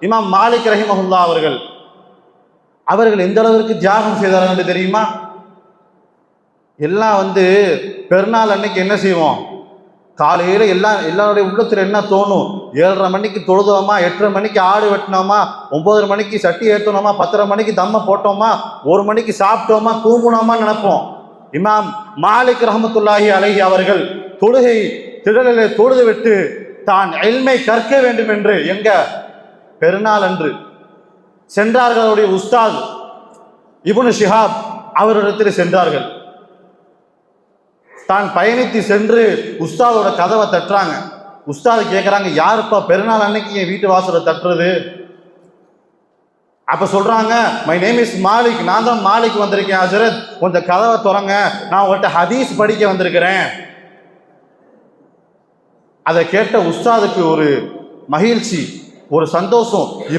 இமாம் மாலிக் ரஹிமஹுல்லா அவர்கள் எந்த அளவிற்கு தியாகம் செய்தார்கள் என்று தெரியுமா? எல்லாம் பெருநாள் அன்னைக்கு என்ன செய்வோம்? காலையில் எல்லாருடைய உள்ளத்தில் என்ன தோணும்? 7:30 மணிக்கு தொழுதோமா, 8:30 மணிக்கு ஆடு வெட்டினோமா, 9:30 மணிக்கு சட்டி ஏற்றணுமா, 10:30 மணிக்கு தம்ம போட்டோமா, 1 மணிக்கு சாப்பிட்டோமா, தூங்குனோமா நினைப்போம். இமாம் மாலிக் ரஹமத்துல்லாஹி அலைஹி அவர்கள் தொழுகை திடலிலே தொழுது விட்டு தான் இல்மை கற்க வேண்டும் என்று எங்க பெருநாள் அன்று சென்றார்கள். அவருடைய உஸ்தாத் இப்னு ஷிஹாப் அவரிடத்தில் சென்றார்கள். தான் பயணித்து சென்று உஸ்தாதோட கதவை தட்டுறாங்க. உஸ்தாது கேட்குறாங்க, யாருப்பா பெருநாள் அன்னைக்கு என் வீட்டு வாசலை தட்டுறது? அப்ப சொல்றாங்க, மை நேம் இஸ் மாலிக், நான் தான் மாலிக் வந்திருக்கேன் ஹஜரத், கொஞ்சம் கதவை திறங்க, நான் உங்கள்கிட்ட ஹதீஸ் படிக்க வந்திருக்கிறேன். அதை கேட்ட உஸ்தாதுக்கு ஒரு மகிழ்ச்சி, ஒரு சந்தோஷம்.